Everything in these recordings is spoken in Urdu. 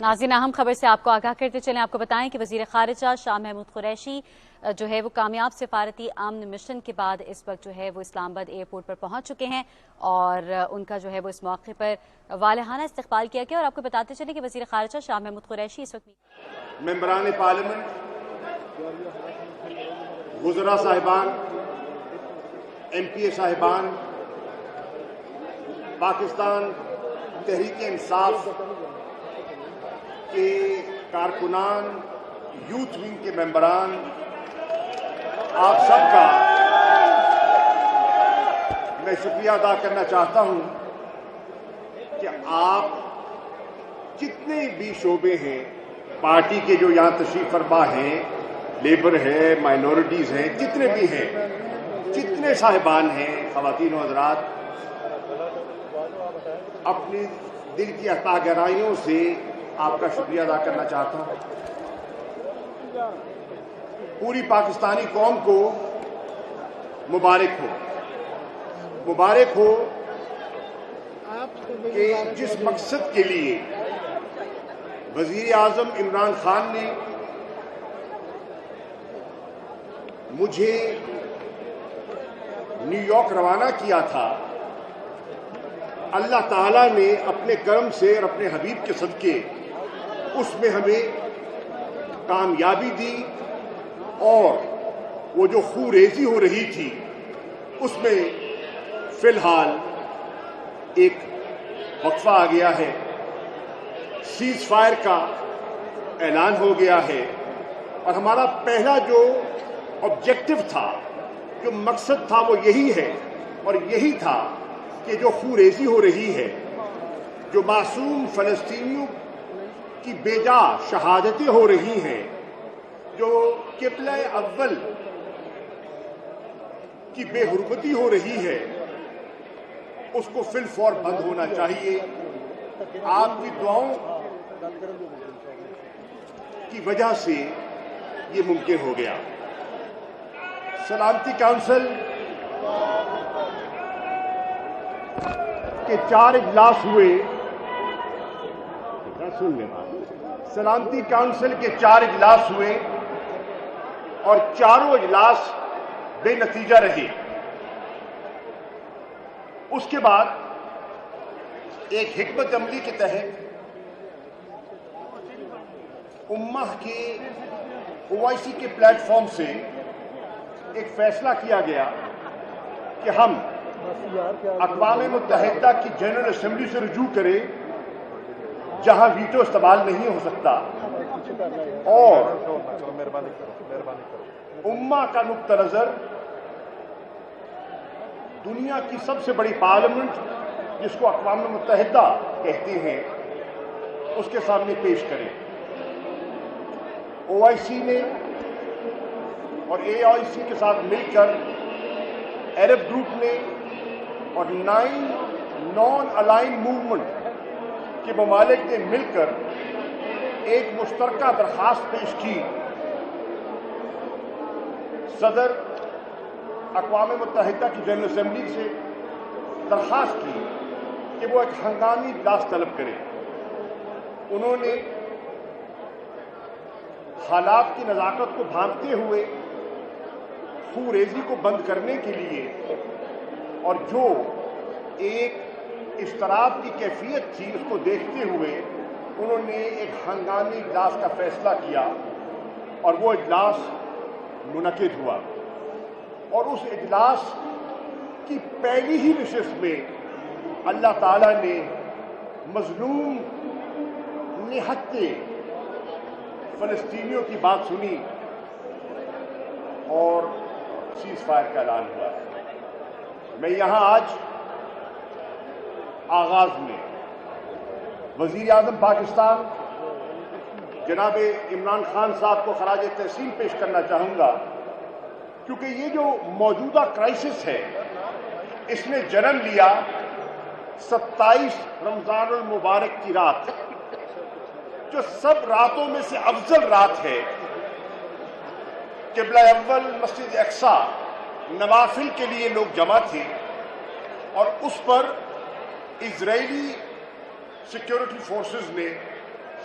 ناظرین، اہم خبر سے آپ کو آگاہ کرتے چلیں، آپ کو بتائیں کہ وزیر خارجہ شاہ محمود قریشی جو ہے وہ کامیاب سفارتی امن مشن کے بعد اس وقت جو ہے وہ اسلام آباد ایئرپورٹ پر پہنچ چکے ہیں اور ان کا جو ہے وہ اس موقع پر والہانہ استقبال کیا گیا۔ اور آپ کو بتاتے چلیں کہ وزیر خارجہ شاہ محمود قریشی اس وقت ممبران پارلیمنٹ، وزراء صاحبان، ایم پی اے صاحبان، پاکستان تحریک انصاف کے کارکنان، یوتھ ونگ کے ممبران، آپ سب کا میں شکریہ ادا کرنا چاہتا ہوں کہ آپ جتنے بھی شعبے ہیں پارٹی کے جو یہاں تشریف فرما ہیں، لیبر ہے، مائنورٹیز ہیں، جتنے بھی ہیں، جتنے صاحبان ہیں، خواتین و حضرات، اپنی دل کی عطا گرائیوں سے آپ کا شکریہ ادا کرنا چاہتا ہوں۔ پوری پاکستانی قوم کو مبارک ہو، مبارک ہو کہ جس مقصد کے لیے وزیر اعظم عمران خان نے مجھے نیو یارک روانہ کیا تھا، اللہ تعالیٰ نے اپنے کرم سے اور اپنے حبیب کے صدقے اس میں ہمیں کامیابی دی، اور وہ جو خوریزی ہو رہی تھی اس میں فی الحال ایک وقفہ آ گیا ہے، سیز فائر کا اعلان ہو گیا ہے، اور ہمارا پہلا جو آبجیکٹو تھا، جو مقصد تھا، وہ یہی ہے اور یہی تھا کہ جو خوریزی ہو رہی ہے، جو معصوم فلسطینیوں کی بے جا شہادتیں ہو رہی ہیں، جو قبلہ اول کی بے حرمتی ہو رہی ہے، اس کو فی الفور بند ہونا چاہیے۔ آپ کی دعاؤں کی وجہ سے یہ ممکن ہو گیا۔ سلامتی کونسل کے 4 اجلاس ہوئے، سلامتی کونسل کے 4 اجلاس ہوئے اور چاروں اجلاس بے نتیجہ رہے۔ اس کے بعد ایک حکمت عملی کے تحت امہ کے OIC کے پلیٹ فارم سے ایک فیصلہ کیا گیا کہ ہم اقوام متحدہ کی جنرل اسمبلی سے رجوع کریں جہاں ویٹو استعمال نہیں ہو سکتا، اور امہ کا نقطہ نظر دنیا کی سب سے بڑی پارلیمنٹ جس کو اقوام متحدہ کہتے ہیں اس کے سامنے پیش کریں۔ OIC نے اور AIC کے ساتھ مل کر عرب گروپ نے اور 9 نان الائن موومنٹ کے ممالک نے مل کر ایک مشترکہ درخواست پیش کی، صدر اقوام متحدہ کی جنرل اسمبلی سے درخواست کی کہ وہ ایک ہنگامی اجلاس طلب کرے۔ انہوں نے حالات کی نزاکت کو بھانپتے ہوئے خوریزی کو بند کرنے کے لیے اور جو ایک اضطراب کی کیفیت تھی اس کو دیکھتے ہوئے انہوں نے ایک ہنگامی اجلاس کا فیصلہ کیا، اور وہ اجلاس منعقد ہوا، اور اس اجلاس کی پہلی ہی نشست میں اللہ تعالیٰ نے مظلوم نہتے فلسطینیوں کی بات سنی اور سیز فائر کا اعلان ہوا۔ میں یہاں آج آغاز میں وزیر اعظم پاکستان جناب عمران خان صاحب کو خراج تحسین پیش کرنا چاہوں گا، کیونکہ یہ جو موجودہ کرائسس ہے اس نے جنم لیا 27 رمضان المبارک کی رات، جو سب راتوں میں سے افضل رات ہے۔ قبلہ اول مسجد اقصی نوافل کے لیے لوگ جمع تھے، اور اس پر اسرائیلی سیکیورٹی فورسز نے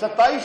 27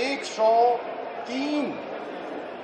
103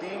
3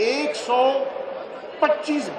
125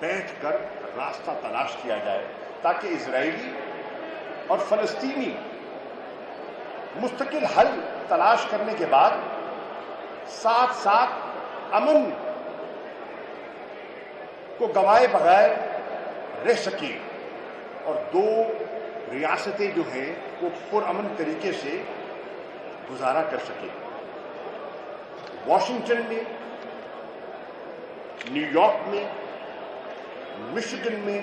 بیٹھ کر راستہ تلاش کیا جائے تاکہ اسرائیلی اور فلسطینی مستقل حل تلاش کرنے کے بعد ساتھ ساتھ امن کو گنوائے بغیر رہ سکے اور دو ریاستیں جو ہیں وہ پرامن طریقے سے گزارا کر سکے. واشنگٹن میں، نیو یارک میں، مشیگن میں،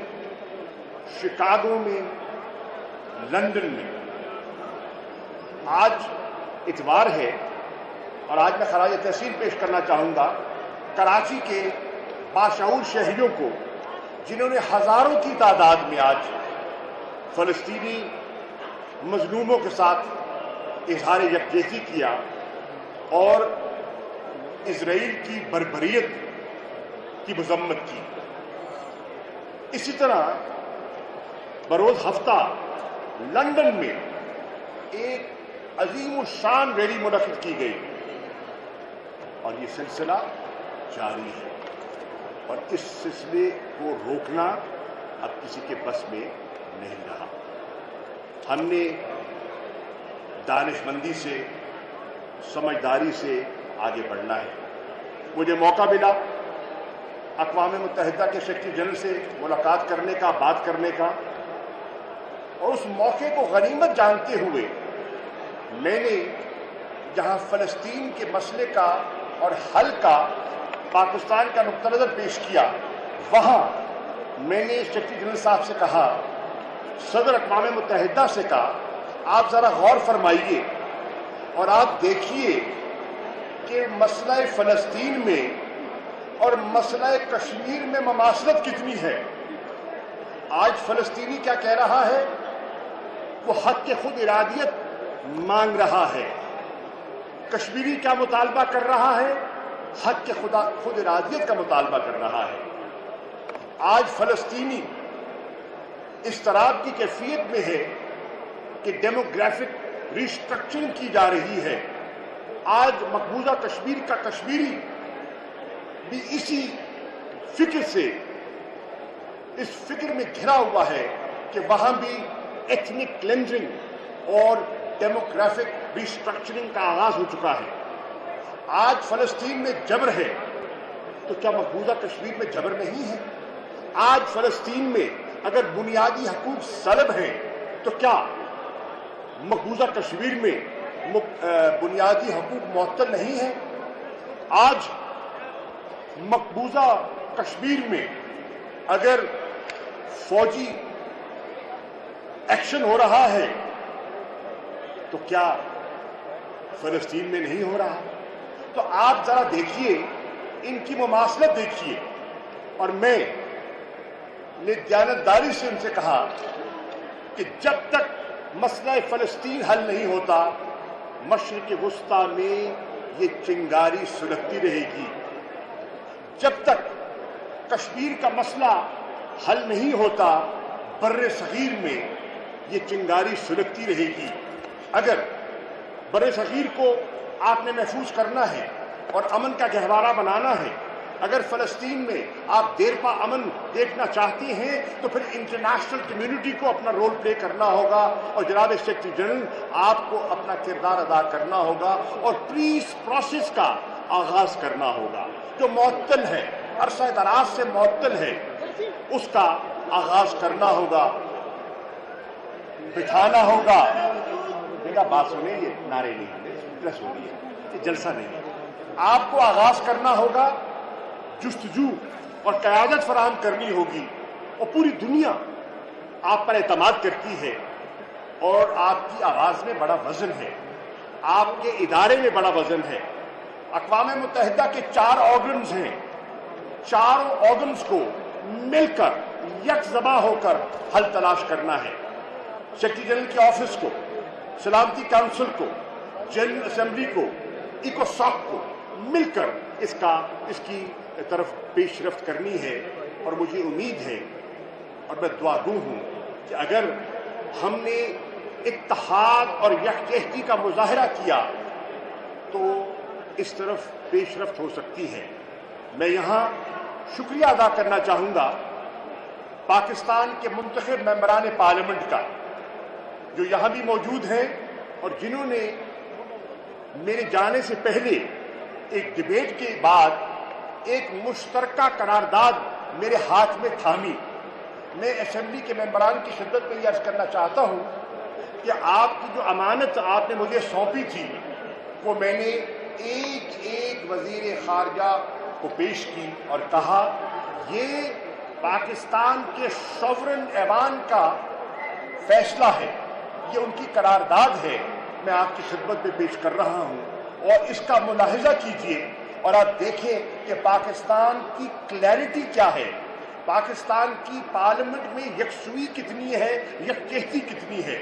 شکاگو میں، لندن میں آج اتوار ہے اور آج میں خراج تحسین پیش کرنا چاہوں گا کراچی کے باشعور شہریوں کو جنہوں نے ہزاروں کی تعداد میں آج فلسطینی مظلوموں کے ساتھ اظہار یکجہتی کیا اور اسرائیل کی بربریت کی مذمت کی. اسی طرح بروز ہفتہ لندن میں ایک عظیم الشان ریلی منعقد کی گئی اور یہ سلسلہ جاری ہے اور اس سلسلے کو روکنا اب کسی کے بس میں نہیں رہا. ہم نے دانش مندی سے، سمجھداری سے آگے بڑھنا ہے. مجھے موقع ملا اقوام متحدہ کے سیکرٹری جنرل سے ملاقات کرنے کا، بات کرنے کا، اور اس موقع کو غنیمت جانتے ہوئے میں نے جہاں فلسطین کے مسئلے کا اور حل کا پاکستان کا نقطہ نظر پیش کیا، وہاں میں نے سیکرٹری جنرل صاحب سے کہا، صدر اقوام متحدہ سے کہا، آپ ذرا غور فرمائیے اور آپ دیکھیے کہ مسئلہ فلسطین میں اور مسئلہ کشمیر میں مماثلت کتنی ہے. آج فلسطینی کیا کہہ رہا ہے؟ وہ حق کے خود ارادیت مانگ رہا ہے. کشمیری کیا مطالبہ کر رہا ہے؟ حق کے خود ارادیت کا مطالبہ کر رہا ہے. آج فلسطینی اضطراب کی کیفیت میں ہے کہ ڈیموگرافک ریسٹرکچرنگ کی جا رہی ہے. آج مقبوضہ کشمیر کا کشمیری بھی اسی فکر سے، اس فکر میں گھرا ہوا ہے کہ وہاں بھی ایتھنک کلینزنگ اور ڈیموگرافک ریسٹرکچرنگ کا آغاز ہو چکا ہے. آج فلسطین میں جبر ہے تو کیا مقبوضہ کشمیر میں جبر نہیں ہے؟ آج فلسطین میں اگر بنیادی حقوق سلب ہیں تو کیا مقبوضہ کشمیر میں بنیادی حقوق معطل نہیں ہیں؟ آج مقبوضہ کشمیر میں اگر فوجی ایکشن ہو رہا ہے تو کیا فلسطین میں نہیں ہو رہا؟ تو آپ ذرا دیکھیے، ان کی مماثلت دیکھیے. اور میں نے دیانتداری سے ان سے کہا کہ جب تک مسئلہ فلسطین حل نہیں ہوتا، مشرق وسطیٰ میں یہ چنگاری سلگتی رہے گی. جب تک کشمیر کا مسئلہ حل نہیں ہوتا، بر صغیر میں یہ چنگاری سلگتی رہے گی. اگر بر صغیر کو آپ نے محفوظ کرنا ہے اور امن کا گہوارہ بنانا ہے، اگر فلسطین میں آپ دیر پا امن دیکھنا چاہتے ہیں تو پھر انٹرنیشنل کمیونٹی کو اپنا رول پلے کرنا ہوگا اور جناب سیکرٹری جنرل آپ کو اپنا کردار ادا کرنا ہوگا اور پیس پروسیس کا آغاز کرنا ہوگا. جو معطل ہے، عرصہ دراز سے معطل ہے، اس کا آغاز کرنا ہوگا، بٹھانا ہوگا. دیکھا بات سنیں، یہ نعرے نہیں پریس ہو رہی ہے، یہ جلسہ نہیں ہے. آپ کو آغاز کرنا ہوگا، جستجو اور قیادت فراہم کرنی ہوگی. اور پوری دنیا آپ پر اعتماد کرتی ہے اور آپ کی آواز میں بڑا وزن ہے، آپ کے ادارے میں بڑا وزن ہے. اقوام متحدہ کے 4 آرگنز ہیں. 4 آرگنز کو مل کر یک زباں ہو کر حل تلاش کرنا ہے. سیکرٹری جنرل کے آفس کو، سلامتی کونسل کو، جنرل اسمبلی کو، ایکوساک کو مل کر اس کی طرف پیش رفت کرنی ہے. اور مجھے امید ہے اور میں دعا گو ہوں کہ اگر ہم نے اتحاد اور یکجہتی کا مظاہرہ کیا تو اس طرف پیش رفت ہو سکتی ہے. میں یہاں شکریہ ادا کرنا چاہوں گا پاکستان کے منتخب ممبران پارلیمنٹ کا جو یہاں بھی موجود ہیں اور جنہوں نے میرے جانے سے پہلے ایک ڈیبیٹ کے بعد ایک مشترکہ قرارداد میرے ہاتھ میں تھامی۔ میں اسمبلی کے ممبران کی خدمت میں یہ عرض کرنا چاہتا ہوں کہ آپ کی جو امانت آپ نے مجھے سونپی تھی وہ میں نے ایک ایک وزیر خارجہ کو پیش کی اور کہا یہ پاکستان کے سوورن ایوان کا فیصلہ ہے، یہ ان کی قرارداد ہے، میں آپ کی خدمت میں پیش کر رہا ہوں اور اس کا ملاحظہ کیجئے اور آپ دیکھیں کہ پاکستان کی کلیئرٹی کیا ہے، پاکستان کی پارلیمنٹ میں یکسوئی کتنی ہے، یکجہتی کتنی ہے۔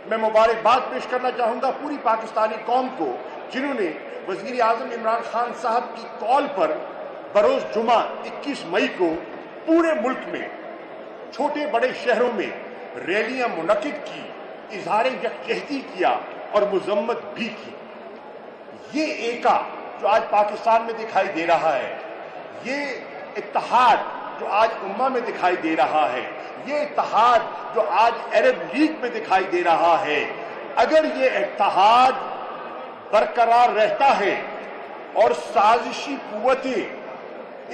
میں مبارکباد پیش کرنا چاہوں گا پوری پاکستانی قوم کو جنہوں نے وزیر اعظم عمران خان صاحب کی کال پر بروز جمعہ 21 مئی کو پورے ملک میں چھوٹے بڑے شہروں میں ریلیاں منعقد کی، اظہار یکجہتی کیا اور مذمت بھی کی۔ یہ ایکا جو آج پاکستان میں دکھائی دے رہا ہے، یہ اتحاد جو آج امہ میں دکھائی دے رہا ہے، یہ اتحاد جو آج عرب لیگ میں دکھائی دے رہا ہے، اگر یہ اتحاد برقرار رہتا ہے اور سازشی قوتیں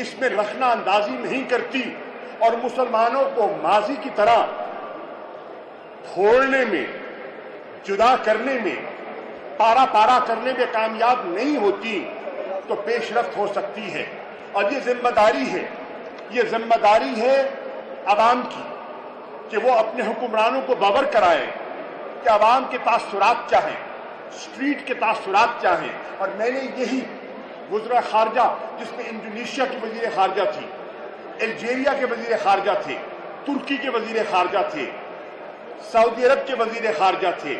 اس میں رخنہ اندازی نہیں کرتی اور مسلمانوں کو ماضی کی طرح پھوڑنے میں، جدا کرنے میں، پارا پارا کرنے میں کامیاب نہیں ہوتی تو پیش رفت ہو سکتی ہے۔ اور یہ ذمہ داری ہے عوام کی کہ وہ اپنے حکمرانوں کو باور کرائے کہ عوام کے تاثرات چاہیں، اسٹریٹ کے تاثرات چاہیں۔ اور میں نے یہی وزراء خارجہ جس میں انڈونیشیا کی وزیر خارجہ تھی، الجیریا کے وزیر خارجہ تھے، ترکی کے وزیر خارجہ تھے، سعودی عرب کے وزیر خارجہ تھے،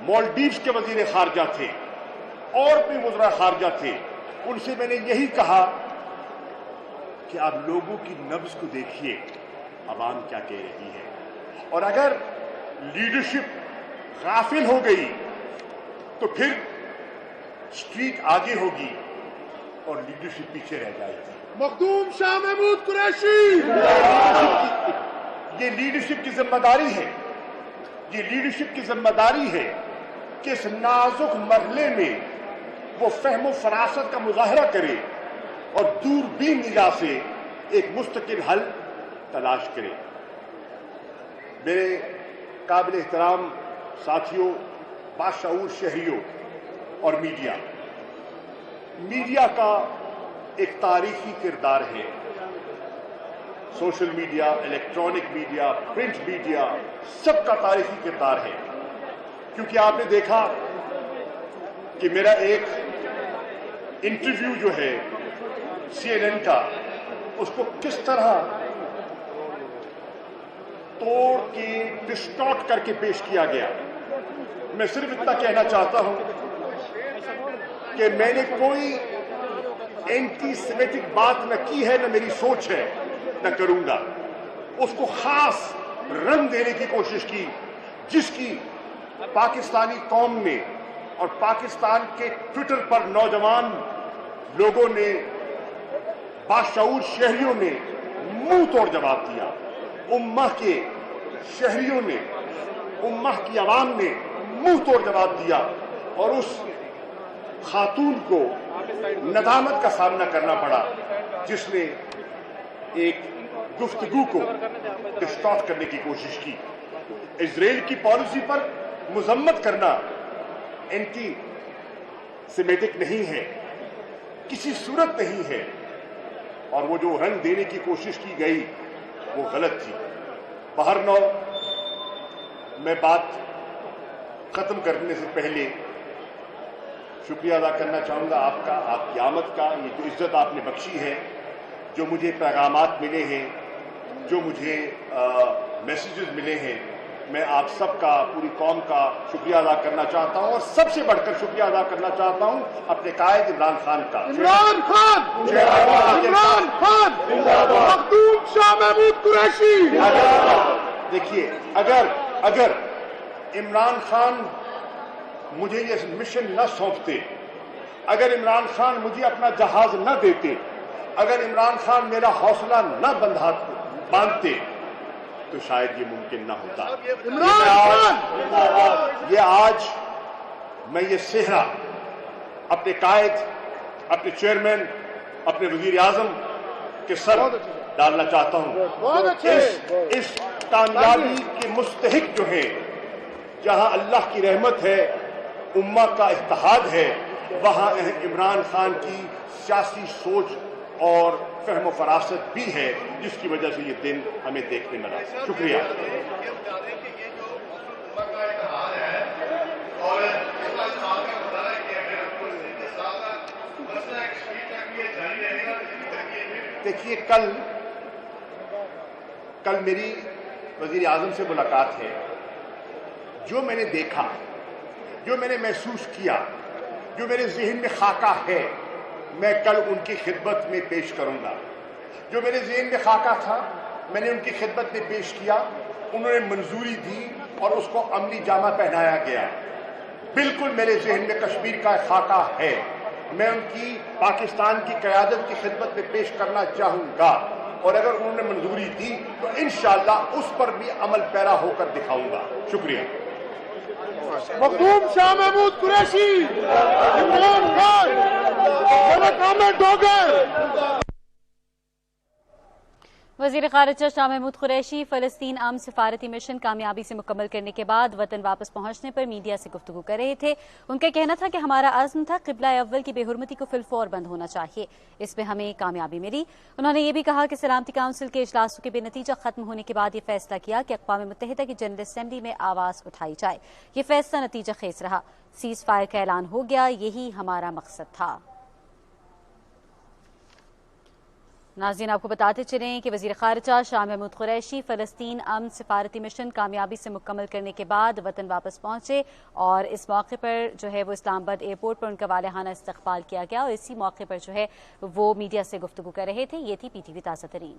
مالڈیوز کے وزیر خارجہ تھے اور بھی وزراء خارجہ تھے، ان سے میں نے یہی کہا کہ آپ لوگوں کی نبض کو دیکھیے، عوام کیا کہہ رہی ہے، اور اگر لیڈرشپ غافل ہو گئی تو پھر اسٹریٹ آگے ہوگی اور لیڈرشپ پیچھے رہ جائے گی۔ مخدوم شاہ محمود قریشی، یہ لیڈرشپ کی ذمہ داری ہے، یہ لیڈرشپ کی ذمہ داری ہے کہ اس نازک مرحلے میں وہ فہم و فراست کا مظاہرہ کرے اور دوربین نگاہ سے ایک مستقل حل تلاش کرے۔ میرے قابل احترام ساتھیوں، باشعور شہریوں اور میڈیا کا ایک تاریخی کردار ہے۔ Social media, electronic media, print media, سب کا تاریخی کردار ہے، کیونکہ آپ نے دیکھا کہ میرا ایک انٹرویو جو ہے CNN کا، اس کو کس طرح توڑ کے ڈسٹارٹ کر کے پیش کیا گیا۔ میں صرف اتنا کہنا چاہتا ہوں کہ میں نے کوئی اینٹی سیمیٹک بات نہ کی ہے، نہ میری سوچ ہے، نہ کروں گا۔ اس کو خاص رنگ دینے کی کوشش کی جس کی پاکستانی قوم نے اور پاکستان کے ٹویٹر پر نوجوان لوگوں نے، باشعور شہریوں نے منہ توڑ جواب دیا۔ امہ کے شہریوں نے، امہ کی عوام نے منہ توڑ جواب دیا اور اس خاتون کو ندامت کا سامنا کرنا پڑا جس نے ایک گفتگو کو ڈسٹارٹ کرنے کی کوشش کی۔ اسرائیل کی پالیسی پر مذمت کرنا اینٹی سیمیٹک نہیں ہے، کسی صورت نہیں ہے، اور وہ جو رنگ دینے کی کوشش کی گئی وہ غلط تھی۔ بہرنو میں بات ختم کرنے سے پہلے شکریہ ادا کرنا چاہوں گا آپ کا، آپ کی آمد کا، یہ جو عزت آپ نے بخشی ہے، جو مجھے پیغامات ملے ہیں، جو مجھے میسیجز ملے ہیں، میں آپ سب کا، پوری قوم کا شکریہ ادا کرنا چاہتا ہوں، اور سب سے بڑھ کر شکریہ ادا کرنا چاہتا ہوں اپنے قائد عمران خان کا۔ عمران خان، مخدوم شاہ محمود قریشی۔ دیکھیے، اگر عمران خان مجھے یہ مشن نہ سونپتے، اگر عمران خان مجھے اپنا جہاز نہ دیتے، اگر عمران خان میرا حوصلہ نہ باندھتے تو شاید یہ ممکن نہ ہوتا. یہ آج میں یہ صحرا اپنے قائد، اپنے چیئرمین، اپنے وزیر اعظم کے سر ڈالنا چاہتا ہوں. اس کامیابی کے مستحق جو ہیں، جہاں اللہ کی رحمت ہے، امہ کا اتحاد ہے، وہاں عمران خان کی سیاسی سوچ اور فہم و فراست بھی ہے، جس کی وجہ سے یہ دن ہمیں دیکھنے ملا. شکریہ. دیکھیے، کل میری وزیر اعظم سے ملاقات ہے. جو میں نے دیکھا، جو میں نے محسوس کیا، جو میرے ذہن میں خاکہ ہے، میں کل ان کی خدمت میں پیش کروں گا. جو میرے ذہن میں خاکہ تھا، میں نے ان کی خدمت میں پیش کیا. انہوں نے منظوری دی اور اس کو عملی جامہ پہنایا گیا. بالکل میرے ذہن میں کشمیر کا خاکہ ہے. میں ان کی پاکستان کی قیادت کی خدمت میں پیش کرنا چاہوں گا، اور اگر انہوں نے منظوری دی تو انشاءاللہ اس پر بھی عمل پیرا ہو کر دکھاؤں گا. شکریہ. مخدوم شاہ محمود قریشی، عمران خان، جنرل احمد ڈوگر. وزیر خارجہ شاہ محمود قریشی فلسطین امن سفارتی مشن کامیابی سے مکمل کرنے کے بعد وطن واپس پہنچنے پر میڈیا سے گفتگو کر رہے تھے. ان کا کہنا تھا کہ ہمارا عزم تھا قبلہ اول کی بے حرمتی کو فی الفور بند ہونا چاہیے. اس میں ہمیں کامیابی ملی. انہوں نے یہ بھی کہا کہ سلامتی کونسل کے اجلاسوں کے بے نتیجہ ختم ہونے کے بعد یہ فیصلہ کیا کہ اقوام متحدہ کی جنرل اسمبلی میں آواز اٹھائی جائے. یہ فیصلہ نتیجہ خیز رہا. سیز فائر کا اعلان ہو گیا. یہی ہمارا مقصد تھا. ناظرین، آپ کو بتاتے چلیں کہ وزیر خارجہ شاہ محمود قریشی فلسطین امن سفارتی مشن کامیابی سے مکمل کرنے کے بعد وطن واپس پہنچے، اور اس موقع پر جو ہے وہ اسلام آباد ایئرپورٹ پر ان کا والہانہ استقبال کیا گیا، اور اسی موقع پر جو ہے وہ میڈیا سے گفتگو کر رہے تھے. یہ تھی PTV تازہ ترین.